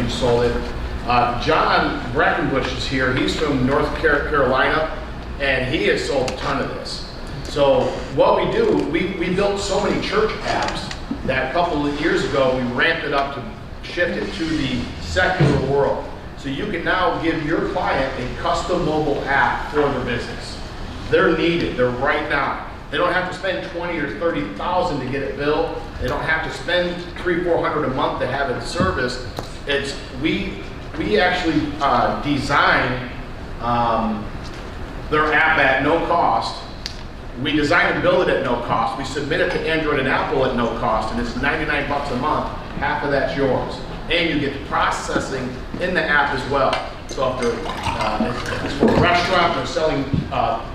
we've sold it. John Brackenbush is here. He's from North Carolina, and he has sold a ton of this. So what we do, we built so many church apps that a couple of years ago, we ramped it up to shift it to the secular world. So you can now give your client a custom mobile app for their business. They're needed, they're right now. They don't have to spend 20 or 30,000 to get it built. They don't have to spend $300-400 a month to have it serviced. It's, we actually design their app at no cost. We design and build it at no cost. We submit it to Android and Apple at no cost, and it's 99 bucks a month. Half of that's yours. And you get processing in the app as well. So if it's for a restaurant, they're selling,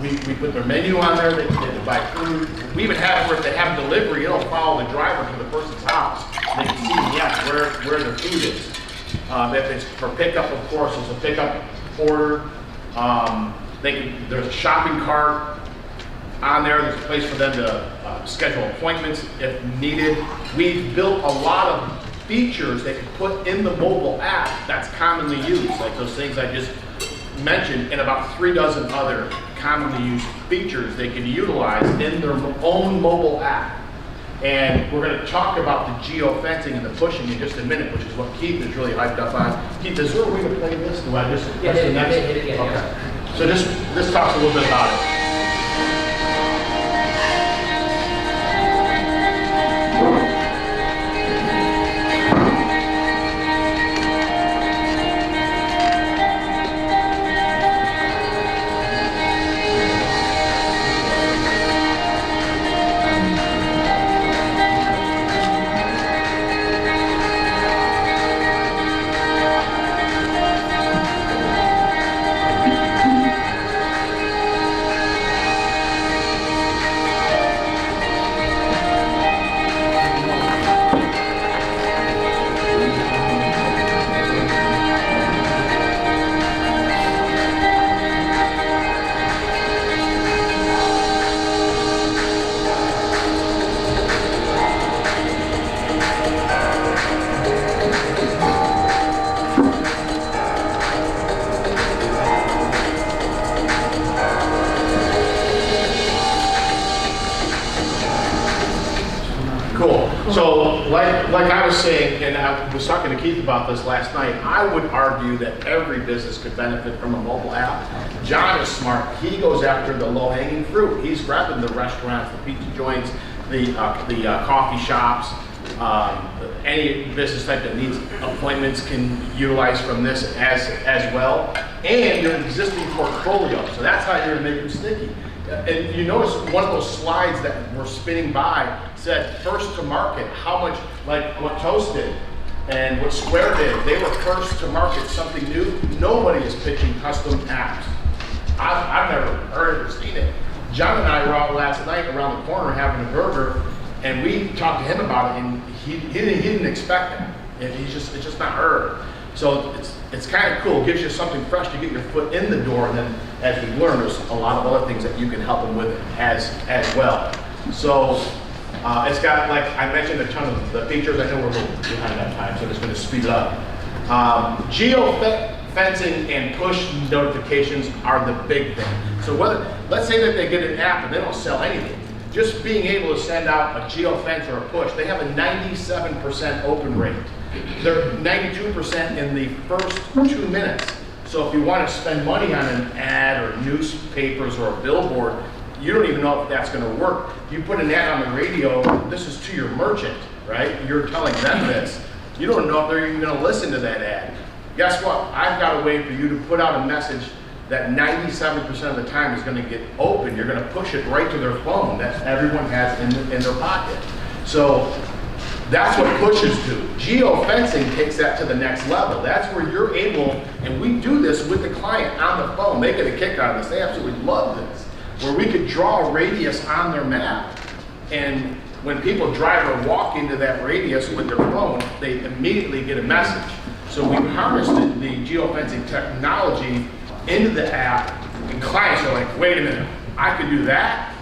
we put their menu on there, they can buy food. We even have it where if they have delivery, it'll follow the driver to the person's house. They can see, yeah, where their food is. If it's for pickup, of course, it's a pickup order. There's a shopping cart on there. There's a place for them to schedule appointments if needed. We've built a lot of features they can put in the mobile app that's commonly used, like those things I just mentioned, and about 3 dozen other commonly used features they can utilize in their own mobile app. And we're going to talk about the geofencing and the pushing in just a minute, which is what Keith is really hyped up on. Keith, is there a way to play this? Do I just press the next? Okay. So this talks a little bit about it. So, like I was saying, and I was talking to Keith about this last night, I would argue that every business could benefit from a mobile app. John is smart. He goes after the low-hanging fruit. He's grabbing the restaurants, the pizza joints, the coffee shops, any business type that needs appointments can utilize from this as well, and your existing portfolio. So that's how you're gonna make them sticky. And you notice one of those slides that were spinning by said first to market, how much, like what Toast did and what Square did, they were first to market something new. Nobody is pitching custom apps. I've never heard or seen it. John and I were out last night around the corner having a burger, and we talked to him about it, and he didn't expect that. And it's just not heard. So it's kind of cool. It gives you something fresh to get your foot in the door, and then as we learn, there's a lot of other things that you can help them with as well. So it's got, like I mentioned, a ton of the features. I know we're a little behind that time, so I'm just going to speed it up. Geofencing and push notifications are the big thing. So let's say that they get an app and they don't sell anything. Just being able to send out a geofence or a push, they have a 97% open rate. They're 92% in the first 2 minutes. So if you want to spend money on an ad or newspapers or a billboard, you don't even know if that's going to work. You put an ad on the radio, this is to your merchant, right? You're telling them this. You don't know if they're even going to listen to that ad. Guess what? I've got a way for you to put out a message that 97% of the time is going to get open. You're going to push it right to their phone that everyone has in their pocket. So that's what pushes do. Geofencing takes that to the next level. That's where you're able, and we do this with the client on the phone. They get a kick out of this. They absolutely love this. Where we could draw a radius on their map, and when people drive or walk into that radius with their phone, they immediately get a message. So we harnessed the geofencing technology into the app, and clients are like, wait a minute, I could do that?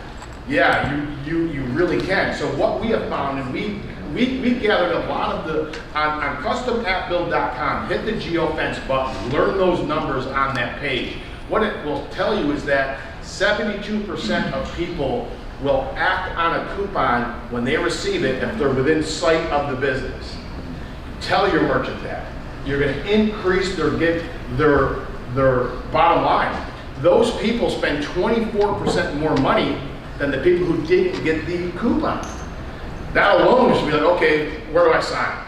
Yeah, you really can. So what we have found, and we we gathered a lot of the, on CustomAppBuild.com, hit the geofence button, learn those numbers on that page. What it will tell you is that 72% of people will act on a coupon when they receive it if they're within sight of the business. Tell your merchant that. You're going to increase their bottom line. Those people spend 24% more money than the people who didn't get the coupon. That alone should be like, okay, where do I sign?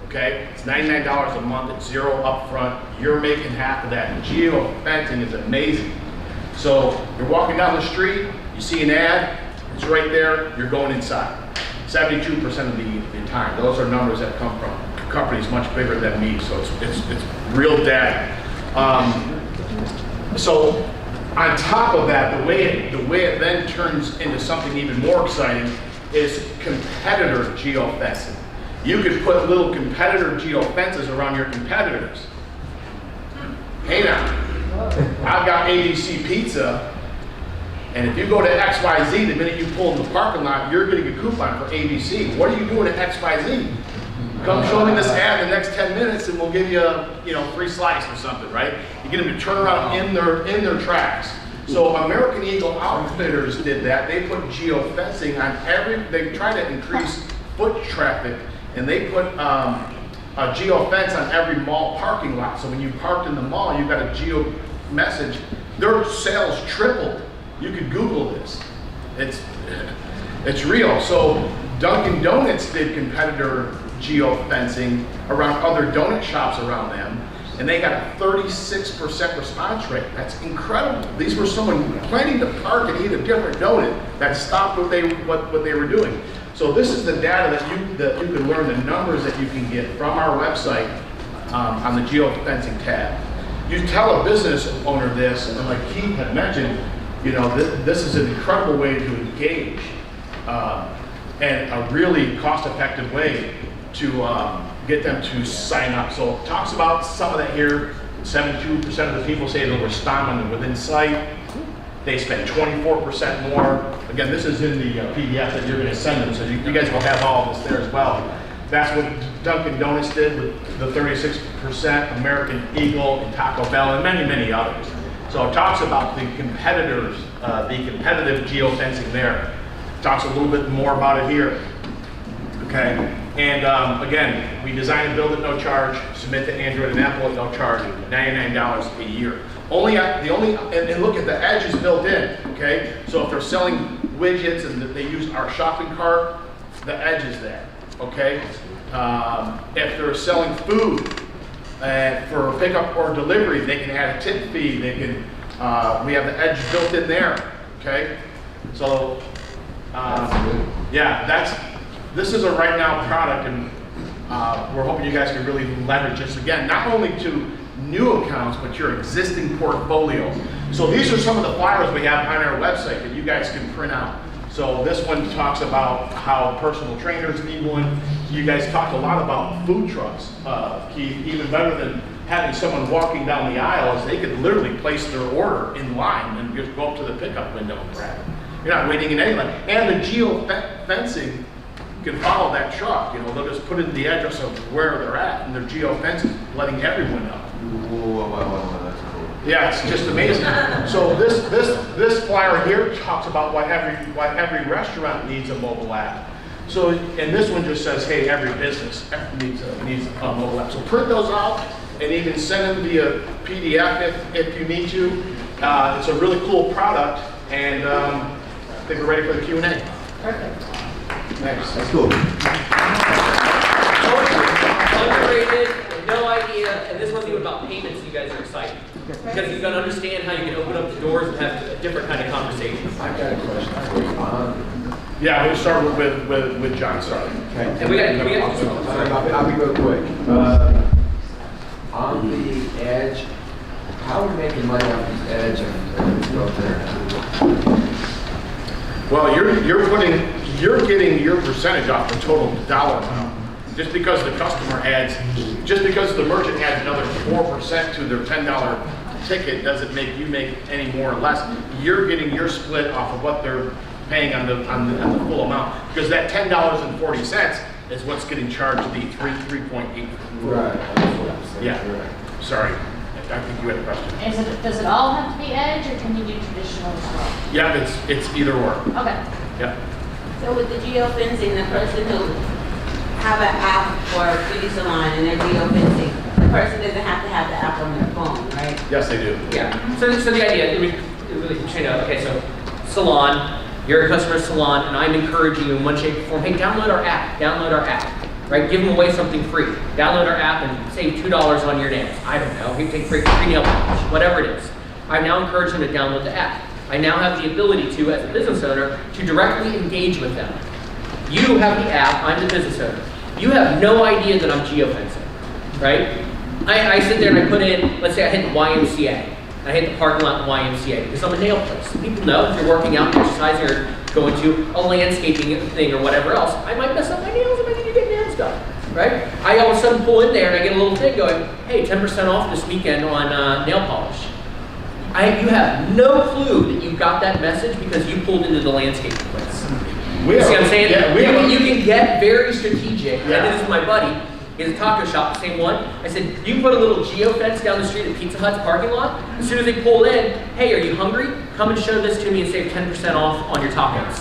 Okay, it's $99 a month, it's $0 up front, you're making half of that. Geofencing is amazing. So you're walking down the street, you see an ad, it's right there, you're going inside. 72% of the time. Those are numbers that come from companies much bigger than me, so it's real data. So on top of that, the way it then turns into something even more exciting is competitor geofencing. You could put little competitor geofences around your competitors. Hey now, I've got ABC Pizza, and if you go to XYZ, the minute you pull in the parking lot, you're getting a coupon for ABC. What are you doing at XYZ? Come show me this ad in the next 10 minutes and we'll give you a free slice or something, right? You get them to turn around in their tracks. So American Eagle Outfitters did that. They put geofencing on they try to increase foot traffic, and they put a geofence on every mall parking lot. So when you parked in the mall, you got a geo message. Their sales tripled. You could Google this. It's real. So Dunkin' Donuts did competitor geofencing around other donut shops around them, and they got a 36% response rate. That's incredible. These were someone planning to park and eat a different donut that stopped what they were doing. So this is the data that you can learn, the numbers that you can get from our website on the geofencing tab. You tell a business owner this, and like Keith had mentioned, this is an incredible way to engage and a really cost-effective way to get them to sign up. So it talks about some of that here. 72% of the people say they'll respond when they're within sight. They spend 24% more. Again, this is in the PDF that you're going to send them, so you guys will have all of this there as well. That's what Dunkin' Donuts did with the 36%, American Eagle, and Taco Bell, and many, many others. So it talks about the competitors, the competitive geofencing there. It talks a little bit more about it here. Okay, and again, we design and build at no charge, submit to Android and Apple at no charge, $99 a year. And look at the edges built in, okay? So if they're selling widgets and they use our shopping cart, the edge is there, okay? If they're selling food for pickup or delivery, they can add a tip fee, we have the edge built in there, okay? So, this is a right now product, and we're hoping you guys can really leverage this again, not only to new accounts, but your existing portfolio. So these are some of the flyers we have on our website that you guys can print out. So this one talks about how personal trainers need one. You guys talked a lot about food trucks, Keith. Even better than having someone walking down the aisle is they could literally place their order in line and just go up to the pickup window and grab it. You're not waiting in any line. And the geofencing can follow that truck. They'll just put in the address of where they're at, and their geofencing letting everyone know. Whoa, that's cool. Yeah, it's just amazing. So this flyer here talks about why every restaurant needs a mobile app. So, and this one just says, hey, every business needs a mobile app. So print those out and even send them via PDF if you need to. It's a really cool product, and I think we're ready for the Q&A. Perfect. Thanks. That's cool. Underrated, no idea, and this one's even about payments. You guys are excited because you're going to understand how you can open up the doors and have a different kind of conversation. I've got a question for you. Yeah, we'll start with John. Sorry. Okay. And we got Sorry, I'll be real quick. On the edge, how are we making money on this edge and go there? Well, you're getting your percentage off the total dollar amount. Just because the merchant adds another 4% to their $10 ticket doesn't make you make any more or less. You're getting your split off of what they're paying on the full amount. Because that $10.40 is what's getting charged the 3.8. Right, that's what I'm saying. Yeah. Right. Sorry, I think you had a question. Does it all have to be Edge, or can you do traditional as well? Yeah, it's either or. Okay. Yeah. So with the geofencing, the person who have an app for a beauty salon and they're geofencing, the person doesn't have to have the app on their phone, right? Yes, they do. Yeah. So the idea, let me really train out. Okay, so salon, you're a customer salon, and I'm encouraging you in one shape or form. Hey, download our app. Download our app. Right? Give them away something free. Download our app and save $2 on your nails. I don't know. You take free nail polish, whatever it is. I now encourage them to download the app. I now have the ability to, as a business owner, to directly engage with them. You have the app. I'm the business owner. You have no idea that I'm geofencing, right? I sit there and I put in, let's say I hit the YMCA. I hit the parking lot YMCA because I'm a nail place. People know if you're working out, exercising, or going to a landscaping thing or whatever else, I might mess up my nails if I need to get nails done, right? I all of a sudden pull in there and I get a little thing going, hey, 10% off this weekend on nail polish. You have no clue that you got that message because you pulled into the landscaping place. You see what I'm saying? Yeah, you can get very strategic. Yeah. I did this with my buddy. He has a taco shop, the same one. I said, you can put a little geofence down the street at Pizza Hut's parking lot. As soon as they pull in, hey, are you hungry? Come and show this to me and save 10% off on your tacos.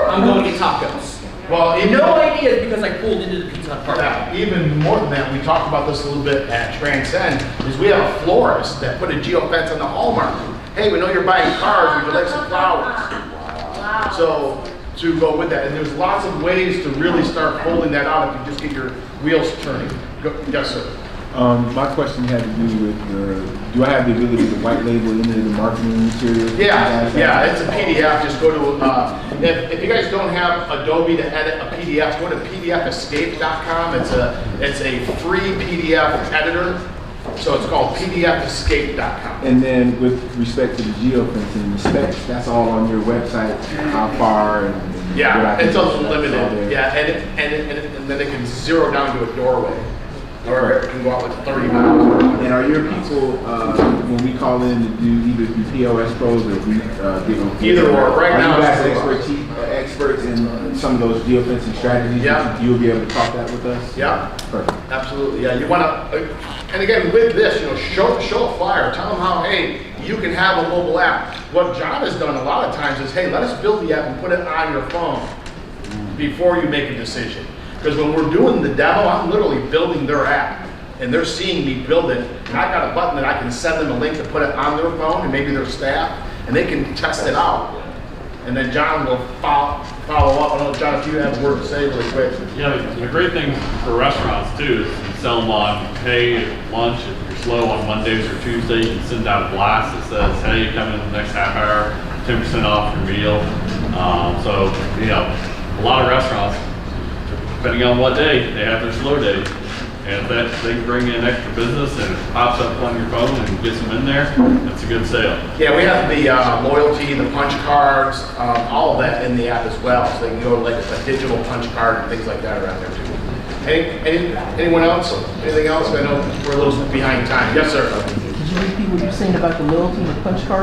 I'm going to get tacos. Well, No idea because I pulled into the Pizza Hut parking lot. even more than that, we talked about this a little bit at Transcend, is we have a florist that put a geofence on the hallmark. Hey, we know you're buying cars, would you like some flowers? Wow. So, to go with that, and there's lots of ways to really start pulling that out if you just get your wheels turning. Yes, sir. My question had to do with do I have the ability to white label any of the marketing materials? Yeah, it's a PDF. Just go to, if you guys don't have Adobe to edit a PDF, go to pdfescape.com. It's a free PDF editor. So it's called pdfescape.com. And then with respect to the geofencing, the specs, that's all on your website, how far and what Yeah, I can it's do, that's all unlimited. there. Yeah, and then it can zero down to a doorway. Or it can go out like 30 miles. And are your people, when we call in to do either the POS pros or we give them Either or. Right now, are you guys it's experts in some of those geofencing strategies? Yeah. You'll be able to talk that with us? Yeah, Perfect. absolutely. Yeah, you want to, and again, with this, show a flyer. Tell them how, hey, you can have a mobile app. What John has done a lot of times is, hey, let us build the app and put it on your phone before you make a decision. Because when we're doing the demo, I'm literally building their app, and they're seeing me build it, and I've got a button that I can send them a link to put it on their phone, and maybe their staff, and they can test it out. And then John will follow up. I don't know, John, if you have a word to say really quick. Yeah, the great thing for restaurants too is you sell them on, hey, at lunch, if you're slow on Mondays or Tuesdays, you can send out a blast that says, hey, come in the next half hour, 10% off your meal. So, a lot of restaurants, depending on what day, they have their slow days. And if they can bring in extra business and it pops up on your phone and gets them in there, that's a good sale. Yeah, we have the loyalty, the punch cards, all of that in the app as well. So they can go to like a digital punch card and things like that around there too. Anyone else? Anything else? I know we're a little behind time. Yes, sir. Could you repeat what you're saying about the loyalty and the punch card?